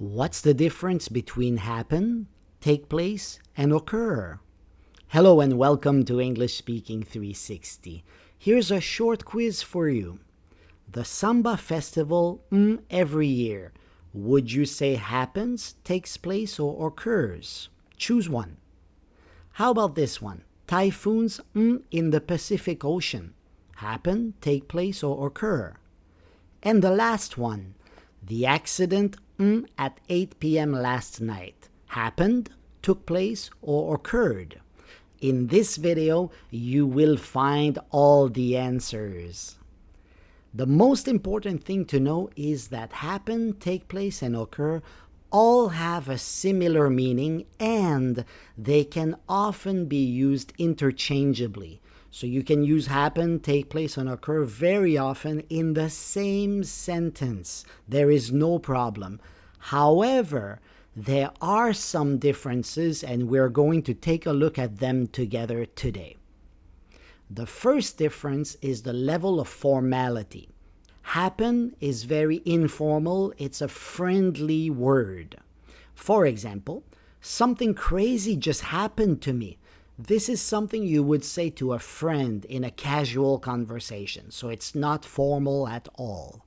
What's the difference between happen, take place, and occur? Hello and welcome to English Speaking 360. Here's a short quiz for you. The Samba Festival every year. Would you say happens, takes place, or occurs? Choose one. How about this one? Typhoons in the Pacific Ocean. Happen, take place, or occur? And the last one. The accident at 8 p.m. last night. Happened, took place, or occurred? In this video, you will find all the answers. The most important thing to know is that happen, take place, and occur all have a similar meaning, and they can often be used interchangeably. So you can use happen, take place, and occur very often in the same sentence. There is no problem. However, there are some differences, and we're going to take a look at them together today. The first difference is the level of formality. Happen is very informal. It's a friendly word. For example, something crazy just happened to me. This is something you would say to a friend in a casual conversation, so it's not formal at all.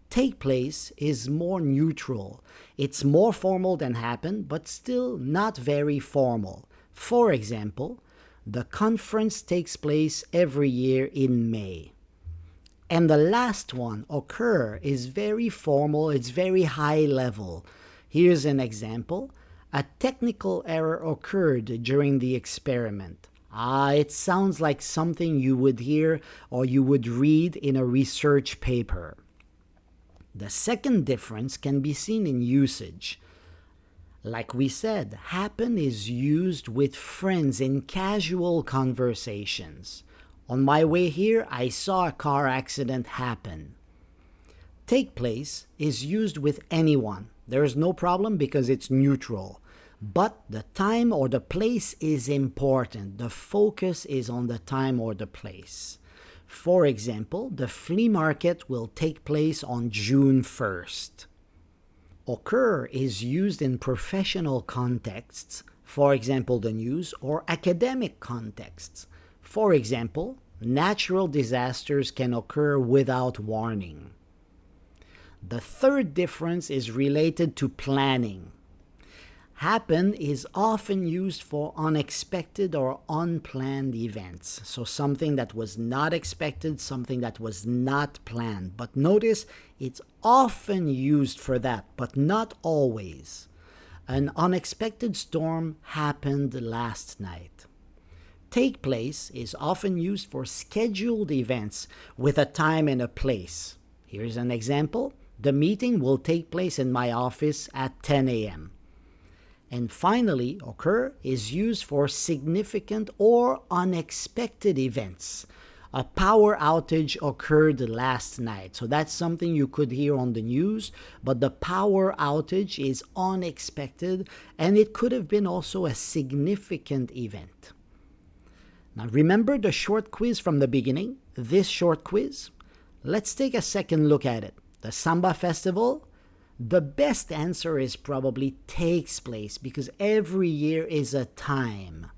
Take place is more neutral. It's more formal than happen, but still not very formal. For example, the conference takes place every year in May. And the last one, occur, is very formal. It's very high level. Here's an example. A technical error occurred during the experiment. It sounds like something you would hear or you would read in a research paper. The second difference can be seen in usage. Like we said, happen is used with friends in casual conversations. On my way here, I saw a car accident happen. Take place is used with anyone. There is no problem because it's neutral. But the time or the place is important. The focus is on the time or the place. For example, the flea market will take place on June 1st. Occur is used in professional contexts, for example, the news, or academic contexts. For example, natural disasters can occur without warning. The third difference is related to planning. Happen is often used for unexpected or unplanned events. So something that was not expected, something that was not planned. But notice it's often used for that, but not always. An unexpected storm happened last night. Take place is often used for scheduled events with a time and a place. Here's an example. The meeting will take place in my office at 10 a.m. And finally, occur is used for significant or unexpected events. A power outage occurred last night. So that's something you could hear on the news, but the power outage is unexpected, and it could have been also a significant event. Now remember the short quiz from the beginning? This short quiz? Let's take a second look at it. The Samba Festival? The best answer is probably takes place because every year is a time.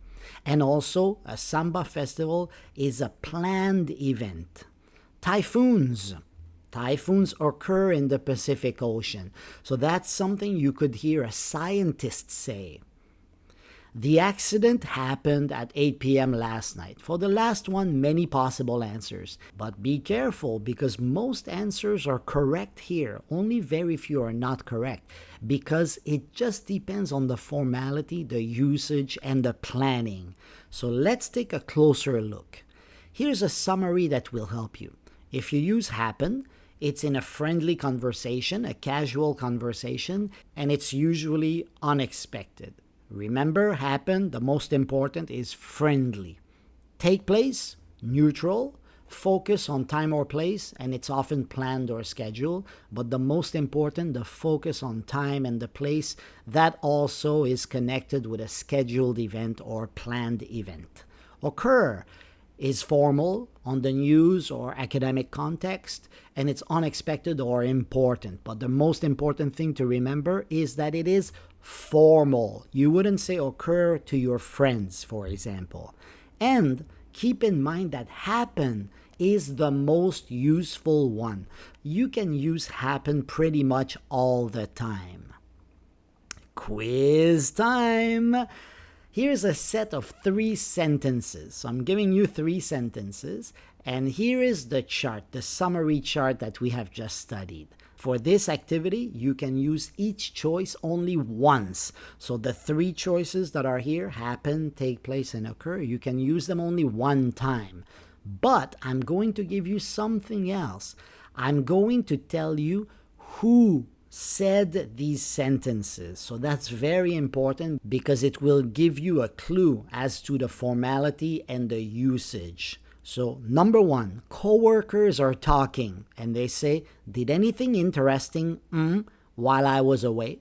And also, a Samba Festival is a planned event. Typhoons. Typhoons occur in the Pacific Ocean. So that's something you could hear a scientist say. The accident happened at 8 p.m. last night. For the last one, many possible answers. But be careful because most answers are correct here. Only very few are not correct because it just depends on the formality, the usage, and the planning. So let's take a closer look. Here's a summary that will help you. If you use happen, it's in a friendly conversation, a casual conversation, and it's usually unexpected. Remember, happen, the most important is friendly. Take place, neutral, focus on time or place, and it's often planned or scheduled. But the most important, the focus on time and the place, that also is connected with a scheduled event or planned event. Occur is formal, on the news or academic context, and it's unexpected or important. But the most important thing to remember is that it is formal. You wouldn't say occur to your friends, for example. And keep in mind that happen is the most useful one. You can use happen pretty much all the time. Quiz time! Here's a set of 3 sentences. So I'm giving you 3 sentences, and here is the chart, the summary chart that we have just studied. For this activity, you can use each choice only once. So the 3 choices that are here, happen, take place, and occur, you can use them only one time. But I'm going to give you something else. I'm going to tell you who said these sentences. So that's very important because it will give you a clue as to the formality and the usage. So number 1, coworkers are talking and they say, "Did anything interesting while I was away?"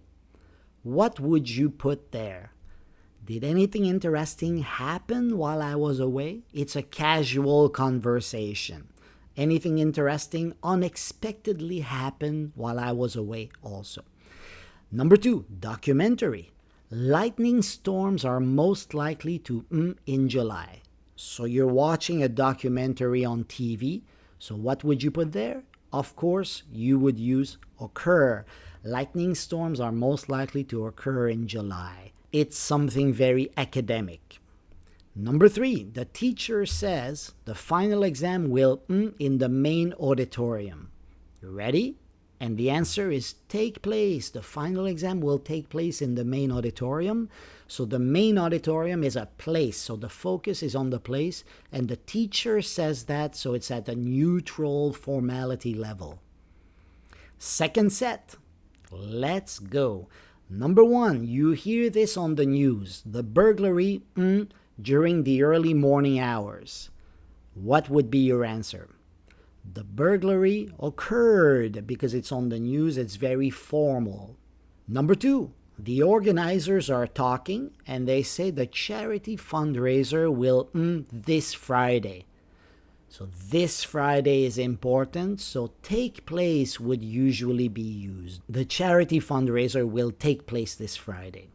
What would you put there? Did anything interesting happen while I was away? It's a casual conversation. Anything interesting unexpectedly happened while I was away also. Number 2, documentary. Lightning storms are most likely to in July. So you're watching a documentary on TV. So what would you put there? Of course, you would use occur. Lightning storms are most likely to occur in July. It's something very academic. Number 3, the teacher says the final exam will in the main auditorium. You ready? And the answer is take place. The final exam will take place in the main auditorium. So the main auditorium is a place. So the focus is on the place. And the teacher says that, so it's at a neutral formality level. Second set. Let's go. Number 1, you hear this on the news. The burglary during the early morning hours. What would be your answer? The burglary occurred because it's on the news, it's very formal. Number 2, the organizers are talking and they say the charity fundraiser will this Friday. So this Friday is important, so take place would usually be used. The charity fundraiser will take place this Friday.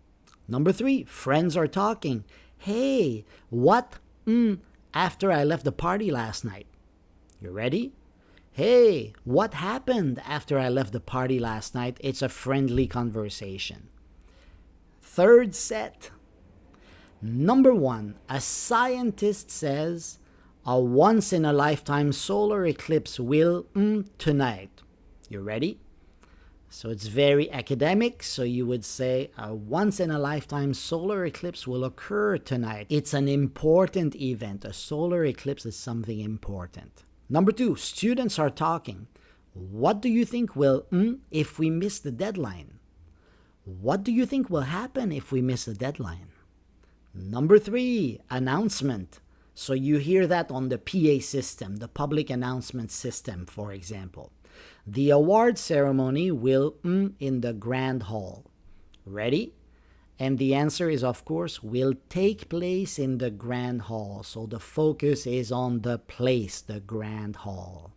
Number 3, friends are talking. Hey, what after I left the party last night? You ready? Hey, what happened after I left the party last night? It's a friendly conversation. Third set. Number 1, a scientist says a once-in-a-lifetime solar eclipse will tonight. You ready? So it's very academic, so you would say a once-in-a-lifetime solar eclipse will occur tonight. It's an important event. A solar eclipse is something important. Number 2, students are talking. What do you think will if we miss the deadline? What do you think will happen if we miss the deadline? Number 3, announcement. So you hear that on the PA system, the public announcement system, for example. The award ceremony will in the grand hall. Ready? And the answer is, of course, will take place in the grand hall. So the focus is on the place, the grand hall.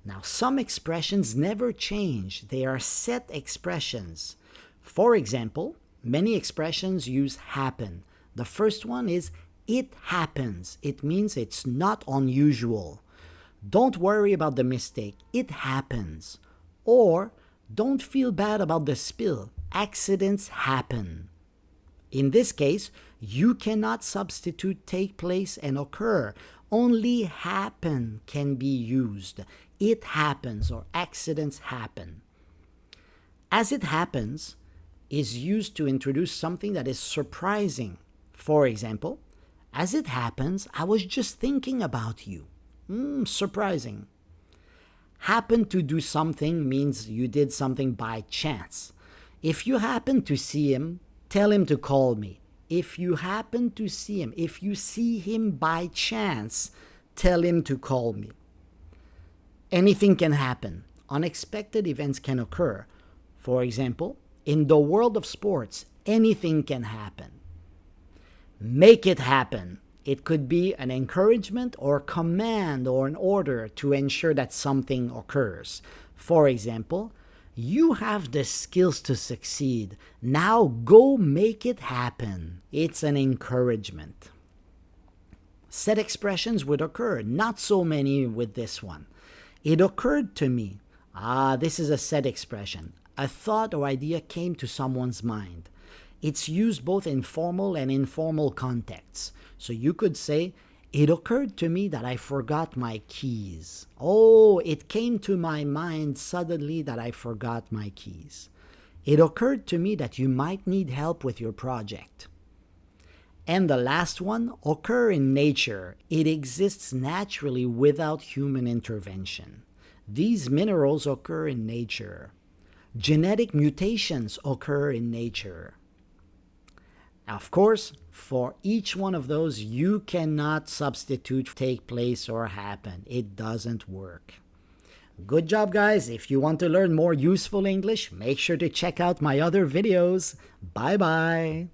Now, some expressions never change. They are set expressions. For example, many expressions use happen. The first one is it happens. It means it's not unusual. Don't worry about the mistake. It happens. Or don't feel bad about the spill. Accidents happen. In this case, you cannot substitute take place and occur. Only happen can be used. It happens or accidents happen. As it happens is used to introduce something that is surprising. For example, as it happens, I was just thinking about you. Surprising. Happen to do something means you did something by chance. If you happen to see him, tell him to call me. If you happen to see him, if you see him by chance, tell him to call me. Anything can happen. Unexpected events can occur. For example, in the world of sports, anything can happen. Make it happen. It could be an encouragement or command or an order to ensure that something occurs. For example, you have the skills to succeed. Now go make it happen. It's an encouragement. Set expressions would occur, not so many with this one. It occurred to me. This is a set expression. A thought or idea came to someone's mind. It's used both in formal and informal contexts. So you could say, it occurred to me that I forgot my keys. Oh, it came to my mind suddenly that I forgot my keys. It occurred to me that you might need help with your project. And the last one, occur in nature. It exists naturally without human intervention. These minerals occur in nature. Genetic mutations occur in nature. Of course, for each one of those, you cannot substitute take place or happen. It doesn't work. Good job, guys. If you want to learn more useful English, make sure to check out my other videos. Bye-bye.